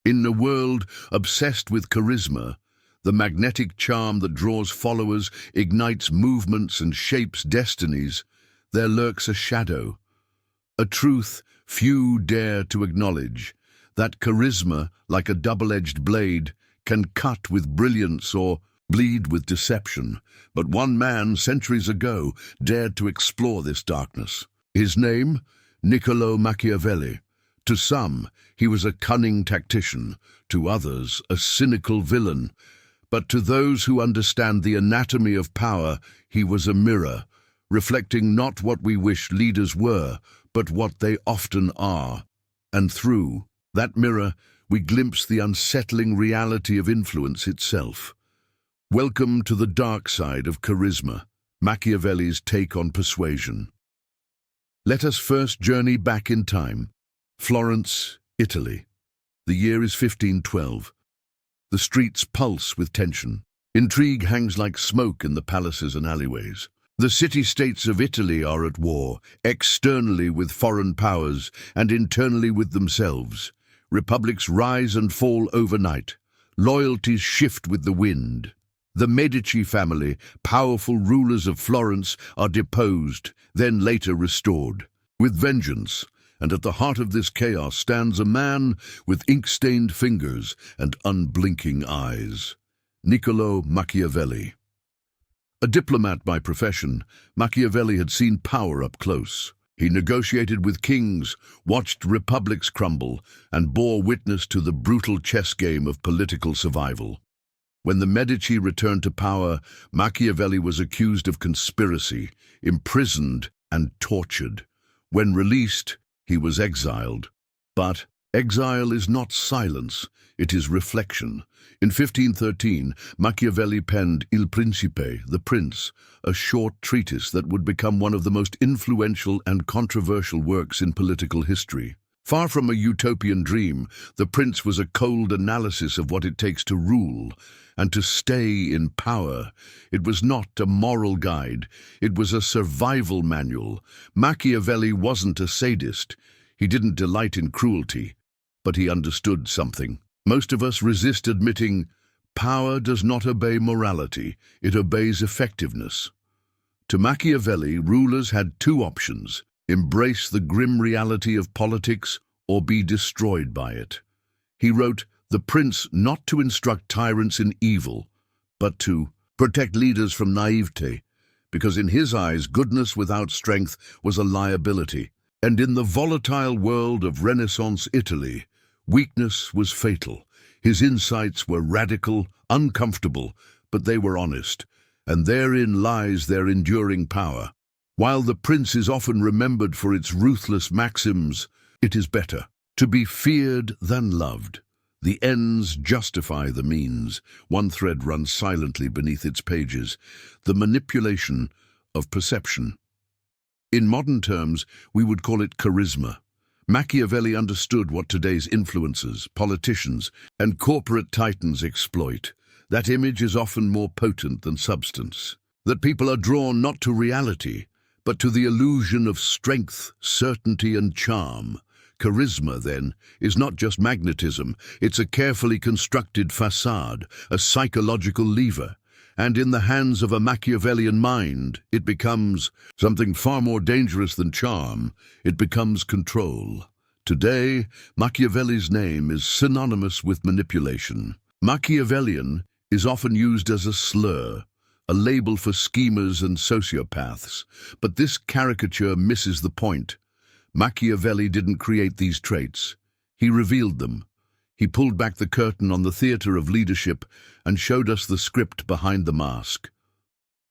In a world obsessed with charisma, the magnetic charm that draws followers, ignites movements and shapes destinies, there lurks a shadow, a truth few dare to acknowledge, that charisma, like a double-edged blade, can cut with brilliance or bleed with deception. But one man, centuries ago, dared to explore this darkness. His name? Niccolo Machiavelli. To some, he was a cunning tactician, to others, a cynical villain. But to those who understand the anatomy of power, he was a mirror, reflecting not what we wish leaders were, but what they often are. And through that mirror, we glimpse the unsettling reality of influence itself. Welcome to the dark side of charisma, Machiavelli's take on persuasion. Let us first journey back in time. Florence, Italy. The year is 1512. The streets pulse with tension. Intrigue hangs like smoke in the palaces and alleyways. The city-states of Italy are at war, externally with foreign powers and internally with themselves. Republics rise and fall overnight. Loyalties shift with the wind. The Medici family, powerful rulers of Florence, are deposed, then later restored. With vengeance, and at the heart of this chaos stands a man with ink-stained fingers and unblinking eyes. Niccolo Machiavelli. A diplomat by profession, Machiavelli had seen power up close. He negotiated with kings, watched republics crumble, and bore witness to the brutal chess game of political survival. When the Medici returned to power, Machiavelli was accused of conspiracy, imprisoned and tortured. When released, he was exiled. But exile is not silence, it is reflection. In 1513, Machiavelli penned Il Principe, the Prince, a short treatise that would become one of the most influential and controversial works in political history. Far from a utopian dream, The Prince was a cold analysis of what it takes to rule and to stay in power. It was not a moral guide, it was a survival manual. Machiavelli wasn't a sadist. He didn't delight in cruelty, but he understood something. Most of us resist admitting power does not obey morality, it obeys effectiveness. To Machiavelli, rulers had two options: embrace the grim reality of politics or be destroyed by it. He wrote, "The Prince not to instruct tyrants in evil, but to protect leaders from naivete," because in his eyes goodness without strength was a liability. And in the volatile world of Renaissance Italy, weakness was fatal. His insights were radical, uncomfortable, but they were honest, and therein lies their enduring power. While The Prince is often remembered for its ruthless maxims, it is better to be feared than loved. The ends justify the means. One thread runs silently beneath its pages: the manipulation of perception. In modern terms, we would call it charisma. Machiavelli understood what today's influencers, politicians, and corporate titans exploit. That image is often more potent than substance. That people are drawn not to reality, but to the illusion of strength, certainty, and charm. Charisma, then, is not just magnetism. It's a carefully constructed facade, a psychological lever. And in the hands of a Machiavellian mind, it becomes something far more dangerous than charm. It becomes control. Today, Machiavelli's name is synonymous with manipulation. Machiavellian is often used as a slur, a label for schemers and sociopaths. But this caricature misses the point. Machiavelli didn't create these traits. He revealed them. He pulled back the curtain on the theater of leadership and showed us the script behind the mask.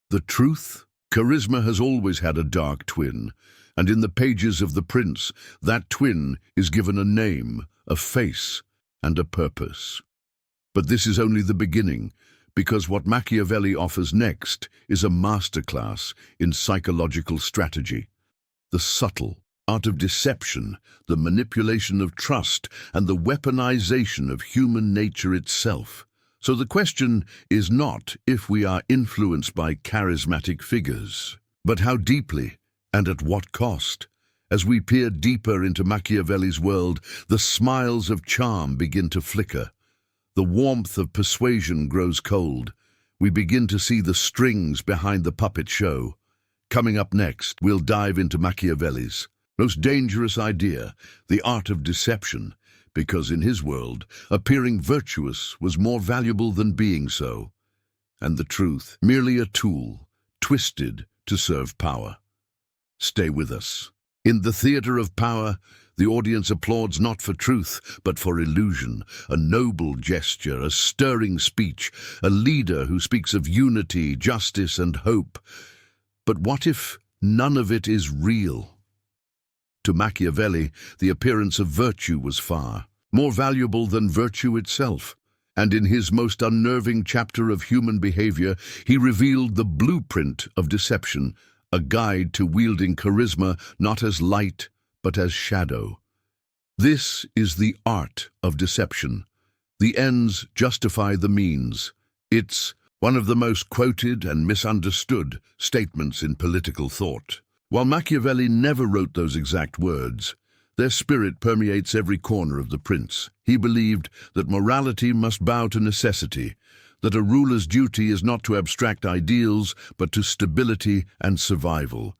The truth? Charisma has always had a dark twin, and in the pages of The Prince, that twin is given a name, a face, and a purpose. But this is only the beginning, because what Machiavelli offers next is a masterclass in psychological strategy. The subtle art of deception, the manipulation of trust, and the weaponization of human nature itself. So the question is not if we are influenced by charismatic figures, but how deeply and at what cost. As we peer deeper into Machiavelli's world, the smiles of charm begin to flicker. The warmth of persuasion grows cold. We begin to see the strings behind the puppet show. Coming up next, we'll dive into Machiavelli's most dangerous idea, the art of deception, because in his world, appearing virtuous was more valuable than being so, and the truth, merely a tool, twisted to serve power. Stay with us. In the theater of power, the audience applauds not for truth, but for illusion, a noble gesture, a stirring speech, a leader who speaks of unity, justice, and hope. But what if none of it is real? To Machiavelli, the appearance of virtue was far more valuable than virtue itself. And in his most unnerving chapter of human behavior, he revealed the blueprint of deception, a guide to wielding charisma not as light, but as shadow. This is the art of deception. The ends justify the means. It's one of the most quoted and misunderstood statements in political thought. While Machiavelli never wrote those exact words, their spirit permeates every corner of The Prince. He believed that morality must bow to necessity, that a ruler's duty is not to abstract ideals, but to stability and survival.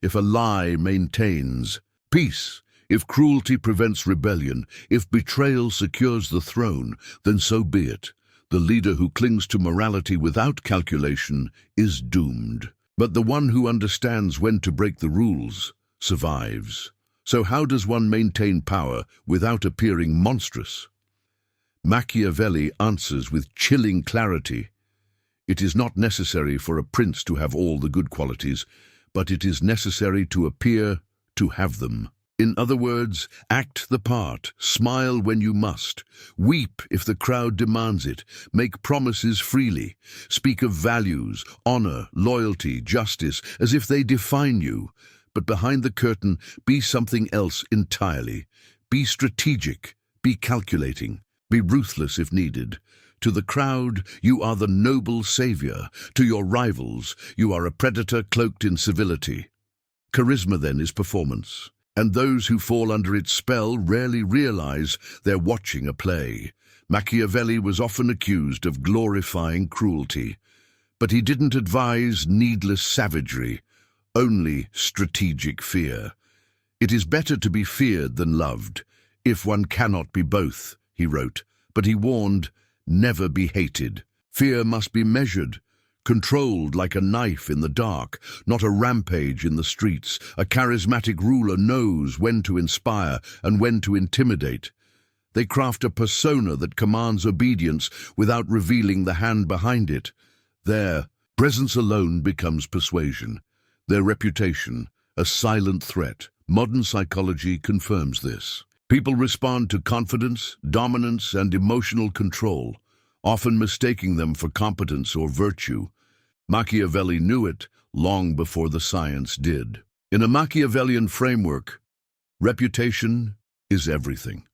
If a lie maintains peace, if cruelty prevents rebellion, if betrayal secures the throne, then so be it. The leader who clings to morality without calculation is doomed. But the one who understands when to break the rules survives. So how does one maintain power without appearing monstrous? Machiavelli answers with chilling clarity. It is not necessary for a prince to have all the good qualities, but it is necessary to appear to have them. In other words, act the part, smile when you must, weep if the crowd demands it, make promises freely, speak of values, honor, loyalty, justice, as if they define you. But behind the curtain, be something else entirely. Be strategic, be calculating, be ruthless if needed. To the crowd, you are the noble savior. To your rivals, you are a predator cloaked in civility. Charisma, then, is performance. And those who fall under its spell rarely realize they're watching a play. Machiavelli was often accused of glorifying cruelty, but he didn't advise needless savagery, only strategic fear. It is better to be feared than loved, if one cannot be both, he wrote, but he warned, never be hated. Fear must be measured, controlled like a knife in the dark, not a rampage in the streets. A charismatic ruler knows when to inspire and when to intimidate. They craft a persona that commands obedience without revealing the hand behind it. Their presence alone becomes persuasion. Their reputation, a silent threat. Modern psychology confirms this. People respond to confidence, dominance, and emotional control, often mistaking them for competence or virtue. Machiavelli knew it long before the science did. In a Machiavellian framework, reputation is everything.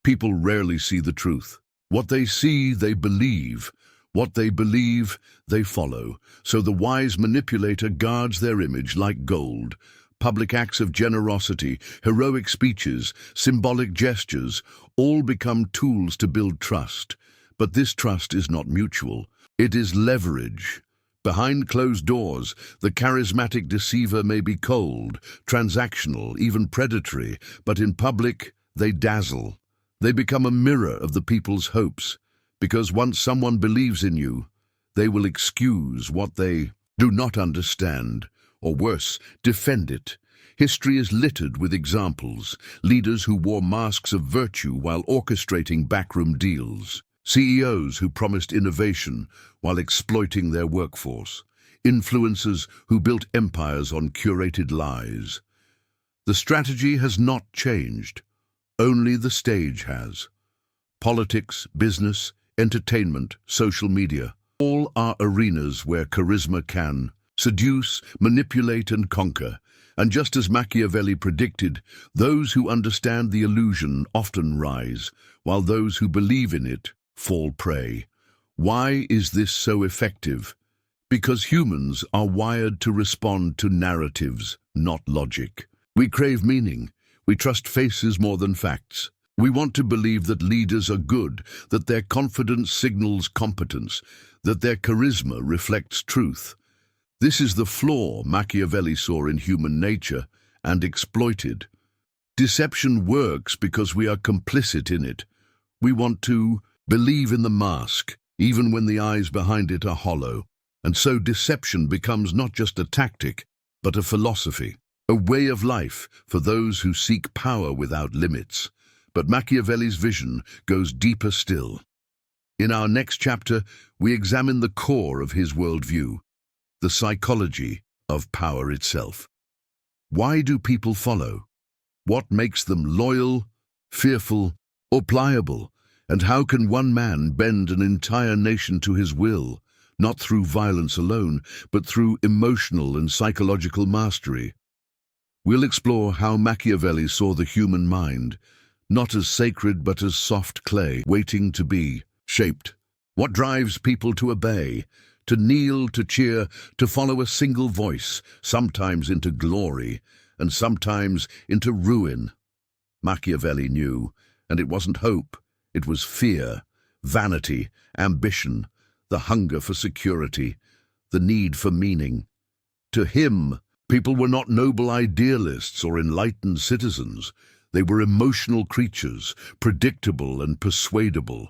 People rarely see the truth. What they see, they believe. What they believe, they follow. So the wise manipulator guards their image like gold. Public acts of generosity, heroic speeches, symbolic gestures, all become tools to build trust. But this trust is not mutual. It is leverage. Behind closed doors, the charismatic deceiver may be cold, transactional, even predatory, but in public, they dazzle. They become a mirror of the people's hopes, because once someone believes in you, they will excuse what they do not understand, or worse, defend it. History is littered with examples, leaders who wore masks of virtue while orchestrating backroom deals. CEOs who promised innovation while exploiting their workforce. Influencers who built empires on curated lies. The strategy has not changed. Only the stage has. Politics, business, entertainment, social media, all are arenas where charisma can seduce, manipulate, and conquer. And just as Machiavelli predicted, those who understand the illusion often rise, while those who believe in it fall prey. Why is this so effective? Because humans are wired to respond to narratives, not logic. We crave meaning. We trust faces more than facts. We want to believe that leaders are good, that their confidence signals competence, that their charisma reflects truth. This is the flaw Machiavelli saw in human nature and exploited. Deception works because we are complicit in it. We want to believe in the mask, even when the eyes behind it are hollow. And so deception becomes not just a tactic, but a philosophy, a way of life for those who seek power without limits. But Machiavelli's vision goes deeper still. In our next chapter, we examine the core of his worldview, the psychology of power itself. Why do people follow? What makes them loyal, fearful, or pliable? And how can one man bend an entire nation to his will, not through violence alone, but through emotional and psychological mastery? We'll explore how Machiavelli saw the human mind, not as sacred but as soft clay, waiting to be shaped. What drives people to obey, to kneel, to cheer, to follow a single voice, sometimes into glory, and sometimes into ruin? Machiavelli knew, and it wasn't hope, it was fear, vanity, ambition, the hunger for security, the need for meaning. To him, people were not noble idealists or enlightened citizens. They were emotional creatures, predictable and persuadable,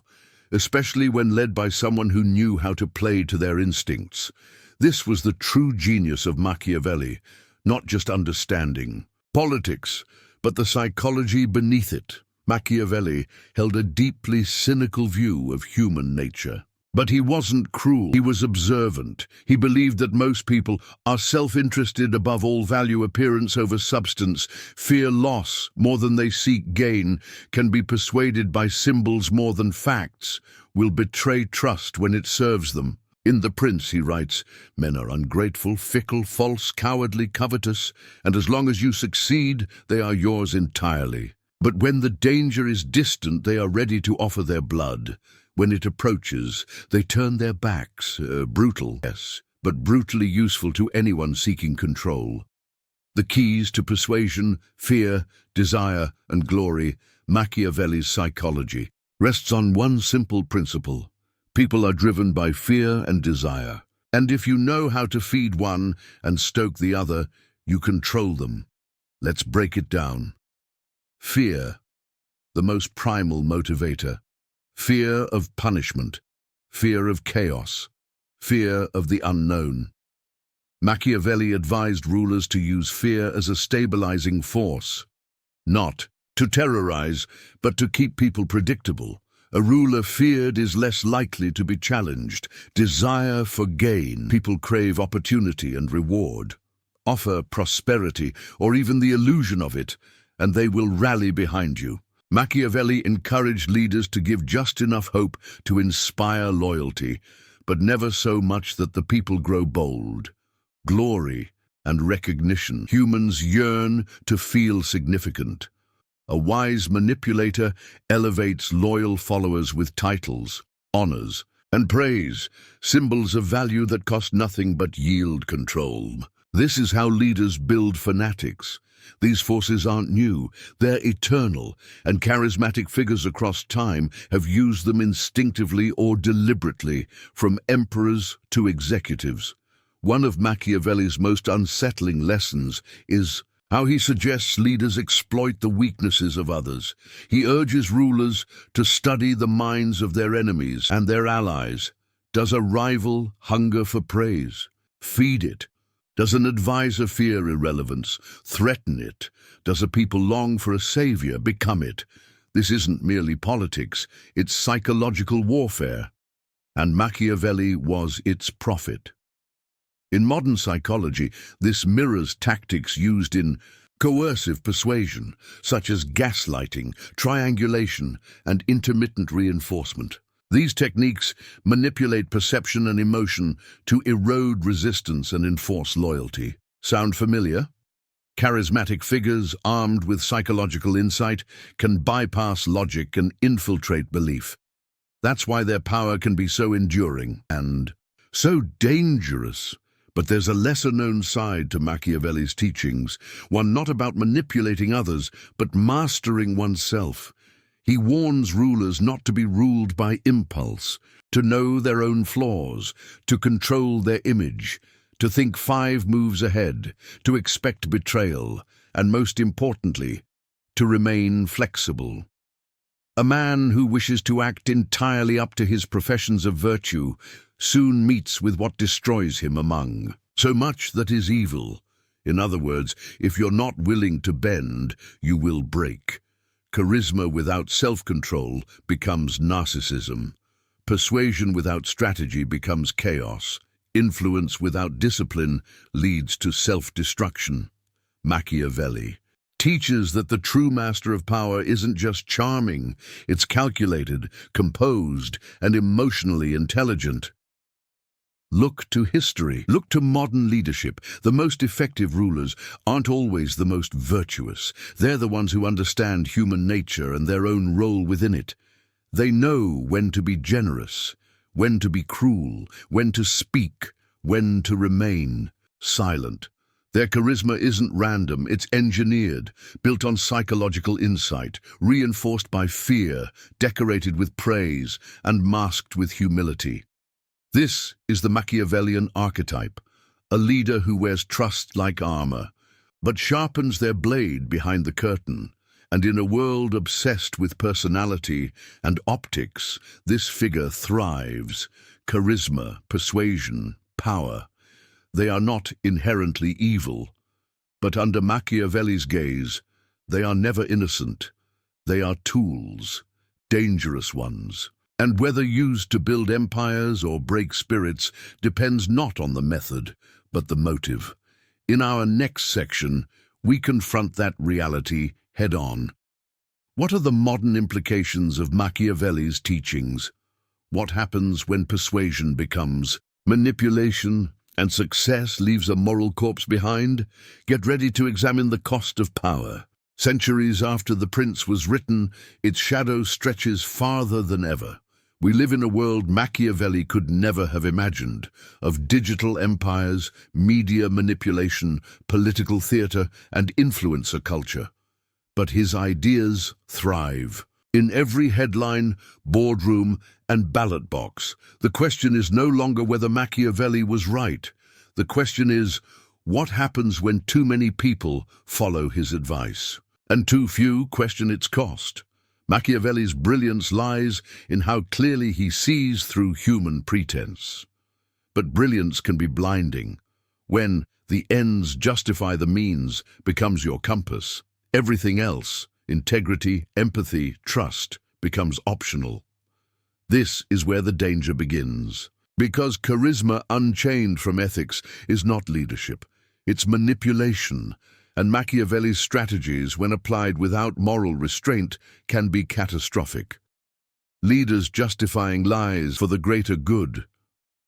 especially when led by someone who knew how to play to their instincts. This was the true genius of Machiavelli, not just understanding politics, but the psychology beneath it. Machiavelli held a deeply cynical view of human nature. But he wasn't cruel. He was observant. He believed that most people are self-interested above all, value appearance over substance, fear loss more than they seek gain, can be persuaded by symbols more than facts, will betray trust when it serves them. In The Prince, he writes, "Men are ungrateful, fickle, false, cowardly, covetous, and as long as you succeed, they are yours entirely. But when the danger is distant, they are ready to offer their blood. When it approaches, they turn their backs, brutal, yes, but brutally useful to anyone seeking control." The keys to persuasion, fear, desire, and glory, Machiavelli's psychology, rests on one simple principle. People are driven by fear and desire. And if you know how to feed one and stoke the other, you control them. Let's break it down. Fear, the most primal motivator. Fear of punishment, fear of chaos, fear of the unknown. Machiavelli advised rulers to use fear as a stabilizing force, not to terrorize, but to keep people predictable. A ruler feared is less likely to be challenged. Desire for gain. People crave opportunity and reward. Offer prosperity, or even the illusion of it, and they will rally behind you. Machiavelli encouraged leaders to give just enough hope to inspire loyalty, but never so much that the people grow bold. Glory and recognition. Humans yearn to feel significant. A wise manipulator elevates loyal followers with titles, honors, and praise, symbols of value that cost nothing but yield control. This is how leaders build fanatics. These forces aren't new, they're eternal, and charismatic figures across time have used them instinctively or deliberately, from emperors to executives. One of Machiavelli's most unsettling lessons is how he suggests leaders exploit the weaknesses of others. He urges rulers to study the minds of their enemies and their allies. Does a rival hunger for praise? Feed it. Does an advisor fear irrelevance? Threaten it. Does a people long for a savior? Become it. This isn't merely politics, it's psychological warfare. And Machiavelli was its prophet. In modern psychology, this mirrors tactics used in coercive persuasion, such as gaslighting, triangulation, and intermittent reinforcement. These techniques manipulate perception and emotion to erode resistance and enforce loyalty. Sound familiar? Charismatic figures armed with psychological insight can bypass logic and infiltrate belief. That's why their power can be so enduring and so dangerous. But there's a lesser-known side to Machiavelli's teachings, one not about manipulating others, but mastering oneself. He warns rulers not to be ruled by impulse, to know their own flaws, to control their image, to think 5 moves ahead, to expect betrayal, and most importantly, to remain flexible. A man who wishes to act entirely up to his professions of virtue soon meets with what destroys him among so much that is evil. In other words, if you're not willing to bend, you will break. Charisma without self-control becomes narcissism. Persuasion without strategy becomes chaos. Influence without discipline leads to self-destruction. Machiavelli teaches that the true master of power isn't just charming, it's calculated, composed, and emotionally intelligent. Look to history. Look to modern leadership. The most effective rulers aren't always the most virtuous. They're the ones who understand human nature and their own role within it. They know when to be generous, when to be cruel, when to speak, when to remain silent. Their charisma isn't random, it's engineered, built on psychological insight, reinforced by fear, decorated with praise, and masked with humility. This is the Machiavellian archetype, a leader who wears trust like armor, but sharpens their blade behind the curtain. And in a world obsessed with personality and optics, this figure thrives. Charisma, persuasion, power. They are not inherently evil, but under Machiavelli's gaze, they are never innocent. They are tools, dangerous ones. And whether used to build empires or break spirits depends not on the method, but the motive. In our next section, we confront that reality head-on. What are the modern implications of Machiavelli's teachings? What happens when persuasion becomes manipulation and success leaves a moral corpse behind? Get ready to examine the cost of power. Centuries after The Prince was written, its shadow stretches farther than ever. We live in a world Machiavelli could never have imagined, of digital empires, media manipulation, political theater, and influencer culture. But his ideas thrive. In every headline, boardroom, and ballot box, the question is no longer whether Machiavelli was right. The question is, what happens when too many people follow his advice, and too few question its cost? Machiavelli's brilliance lies in how clearly he sees through human pretense. But brilliance can be blinding. When the ends justify the means becomes your compass, everything else, integrity, empathy, trust, becomes optional. This is where the danger begins. Because charisma unchained from ethics is not leadership, it's manipulation. And Machiavelli's strategies, when applied without moral restraint, can be catastrophic. Leaders justifying lies for the greater good,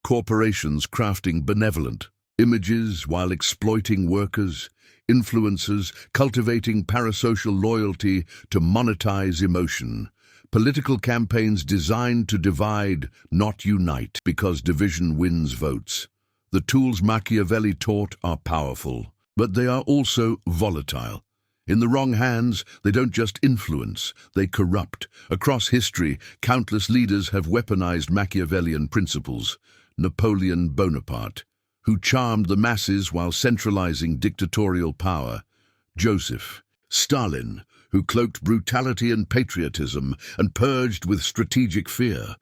corporations crafting benevolent images while exploiting workers, influencers cultivating parasocial loyalty to monetize emotion, political campaigns designed to divide, not unite, because division wins votes. The tools Machiavelli taught are powerful, but they are also volatile. In the wrong hands, they don't just influence, they corrupt. Across history, countless leaders have weaponized Machiavellian principles. Napoleon Bonaparte, who charmed the masses while centralizing dictatorial power. Joseph Stalin, who cloaked brutality and patriotism and purged with strategic fear.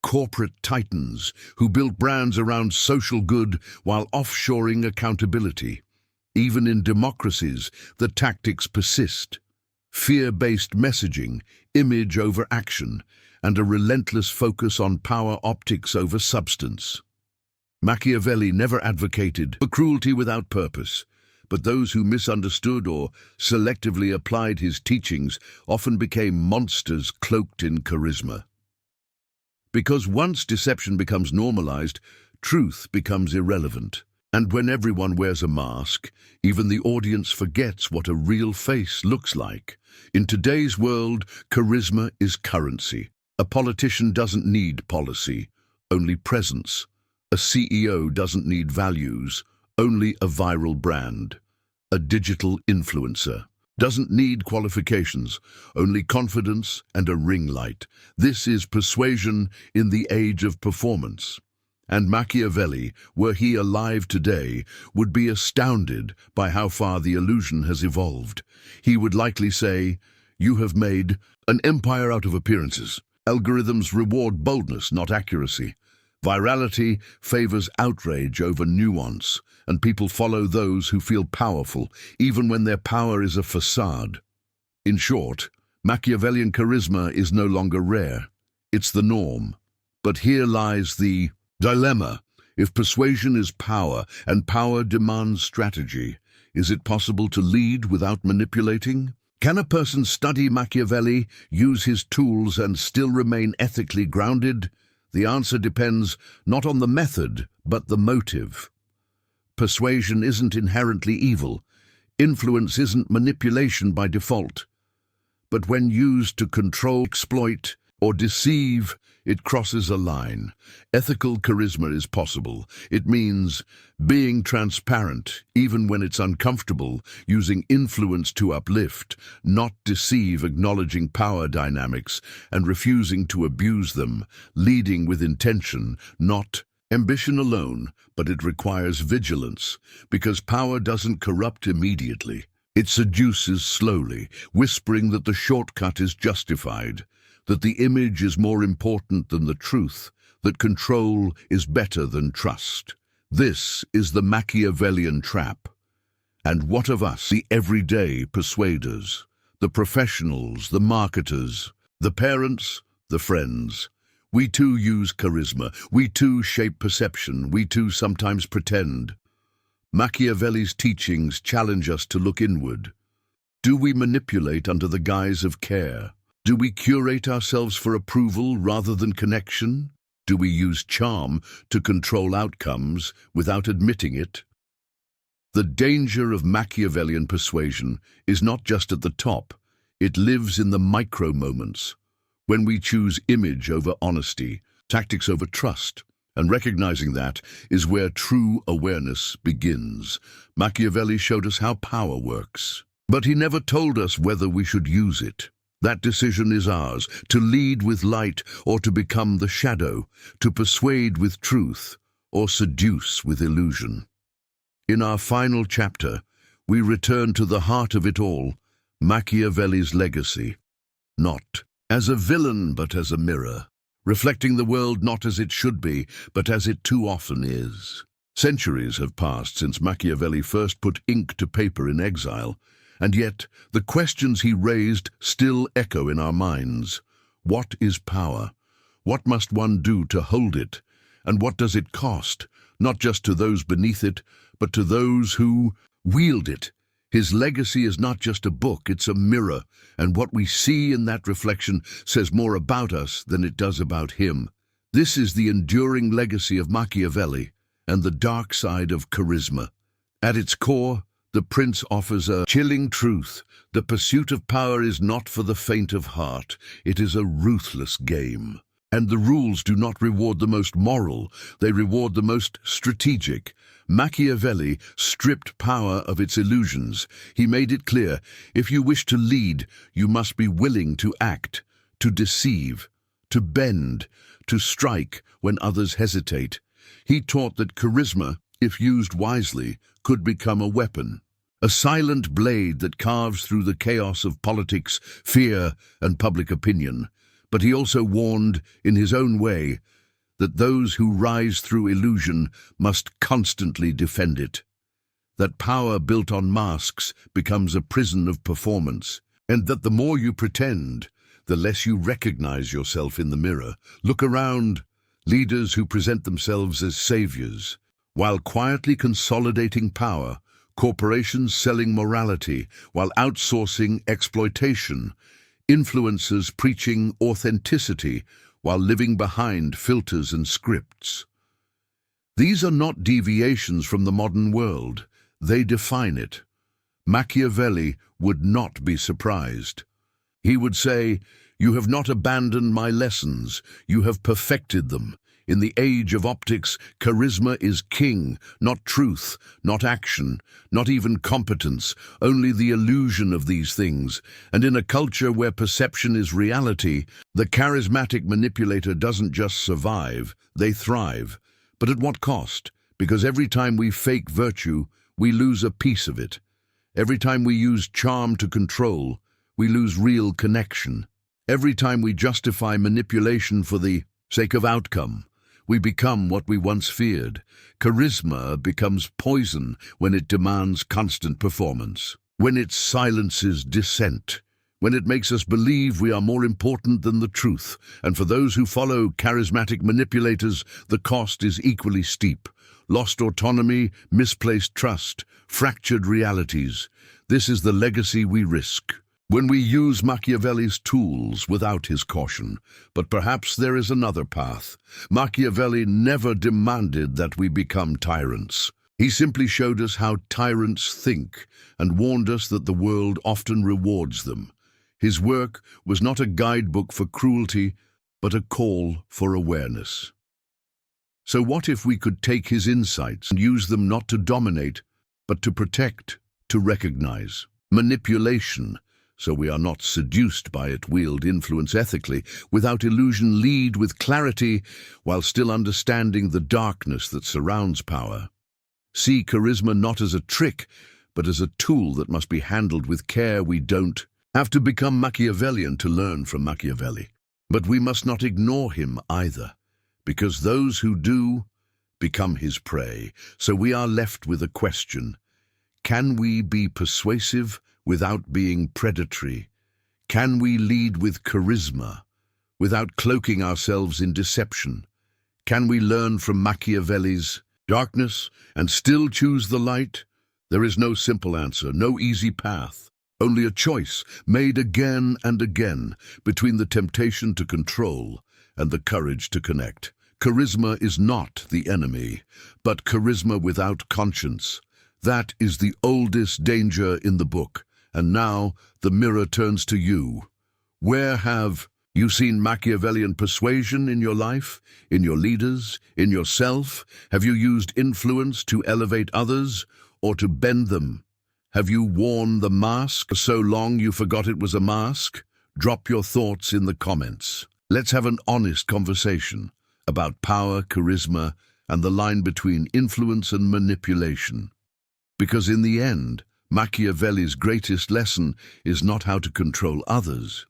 Corporate titans, who built brands around social good while offshoring accountability. Even in democracies, the tactics persist. Fear-based messaging, image over action, and a relentless focus on power optics over substance. Machiavelli never advocated for cruelty without purpose, but those who misunderstood or selectively applied his teachings often became monsters cloaked in charisma. Because once deception becomes normalized, truth becomes irrelevant. And when everyone wears a mask, even the audience forgets what a real face looks like. In today's world, charisma is currency. A politician doesn't need policy, only presence. A CEO doesn't need values, only a viral brand, a digital influencer. Doesn't need qualifications, only confidence and a ring light. This is persuasion in the age of performance. And Machiavelli, were he alive today, would be astounded by how far the illusion has evolved. He would likely say, "You have made an empire out of appearances. Algorithms reward boldness, not accuracy. Virality favors outrage over nuance, and people follow those who feel powerful, even when their power is a facade." In short, Machiavellian charisma is no longer rare. It's the norm. But here lies the dilemma. If persuasion is power, and power demands strategy, is it possible to lead without manipulating? Can a person study Machiavelli, use his tools, and still remain ethically grounded? The answer depends not on the method, but the motive. Persuasion isn't inherently evil. Influence isn't manipulation by default. But when used to control, exploit, or deceive, it crosses a line. Ethical charisma is possible. It means being transparent, even when it's uncomfortable, using influence to uplift, not deceive, acknowledging power dynamics and refusing to abuse them, leading with intention, not ambition alone, but it requires vigilance, because power doesn't corrupt immediately. It seduces slowly, whispering that the shortcut is justified, that the image is more important than the truth, that control is better than trust. This is the Machiavellian trap. And what of us, the everyday persuaders, the professionals, the marketers, the parents, the friends? We too use charisma. We too shape perception. We too sometimes pretend. Machiavelli's teachings challenge us to look inward. Do we manipulate under the guise of care? Do we curate ourselves for approval rather than connection? Do we use charm to control outcomes without admitting it? The danger of Machiavellian persuasion is not just at the top. It lives in the micro moments, when we choose image over honesty, tactics over trust, and recognizing that is where true awareness begins. Machiavelli showed us how power works, but he never told us whether we should use it. That decision is ours, to lead with light or to become the shadow, to persuade with truth or seduce with illusion. In our final chapter, we return to the heart of it all, Machiavelli's legacy. Not as a villain, but as a mirror, reflecting the world not as it should be, but as it too often is. Centuries have passed since Machiavelli first put ink to paper in exile, and yet the questions he raised still echo in our minds. What is power? What must one do to hold it? And what does it cost, not just to those beneath it, but to those who wield it? His legacy is not just a book, it's a mirror, and what we see in that reflection says more about us than it does about him. This is the enduring legacy of Machiavelli and the dark side of charisma. At its core, the prince offers a chilling truth. The pursuit of power is not for the faint of heart. It is a ruthless game. And the rules do not reward the most moral, they reward the most strategic. Machiavelli stripped power of its illusions. He made it clear, if you wish to lead, you must be willing to act, to deceive, to bend, to strike when others hesitate. He taught that charisma, if used wisely, could become a weapon, a silent blade that carves through the chaos of politics, fear, and public opinion. But he also warned, in his own way, that those who rise through illusion must constantly defend it, that power built on masks becomes a prison of performance, and that the more you pretend, the less you recognize yourself in the mirror. Look around. Leaders who present themselves as saviors, while quietly consolidating power, corporations selling morality while outsourcing exploitation, influencers preaching authenticity while living behind filters and scripts. These are not deviations from the modern world. They define it. Machiavelli would not be surprised. He would say, "You have not abandoned my lessons, you have perfected them." In the age of optics, charisma is king, not truth, not action, not even competence, only the illusion of these things. And in a culture where perception is reality, the charismatic manipulator doesn't just survive, they thrive. But at what cost? Because every time we fake virtue, we lose a piece of it. Every time we use charm to control, we lose real connection. Every time we justify manipulation for the sake of outcome, we become what we once feared. Charisma becomes poison when it demands constant performance, when it silences dissent, when it makes us believe we are more important than the truth. And for those who follow charismatic manipulators, the cost is equally steep. Lost autonomy, misplaced trust, fractured realities. This is the legacy we risk when we use Machiavelli's tools without his caution. But perhaps there is another path. Machiavelli never demanded that we become tyrants. He simply showed us how tyrants think and warned us that the world often rewards them. His work was not a guidebook for cruelty, but a call for awareness. So what if we could take his insights and use them not to dominate, but to protect, to recognize? Manipulation, so we are not seduced by it, wield influence ethically, without illusion, lead with clarity, while still understanding the darkness that surrounds power. See charisma not as a trick, but as a tool that must be handled with care. We don't have to become Machiavellian to learn from Machiavelli, but we must not ignore him either, because those who do become his prey. So we are left with a question. Can we be persuasive without being predatory? Can we lead with charisma without cloaking ourselves in deception? Can we learn from Machiavelli's darkness and still choose the light? There is no simple answer, no easy path, only a choice made again and again between the temptation to control and the courage to connect. Charisma is not the enemy, but charisma without conscience. That is the oldest danger in the book. And now the mirror turns to you. Where have you seen Machiavellian persuasion in your life, in your leaders, in yourself? Have you used influence to elevate others or to bend them? Have you worn the mask so long you forgot it was a mask? Drop your thoughts in the comments. Let's have an honest conversation about power, charisma, and the line between influence and manipulation. Because in the end, Machiavelli's greatest lesson is not how to control others,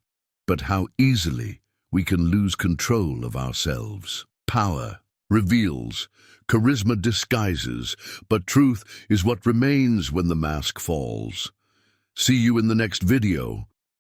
but how easily we can lose control of ourselves. Power reveals, charisma disguises, but truth is what remains when the mask falls. See you in the next video.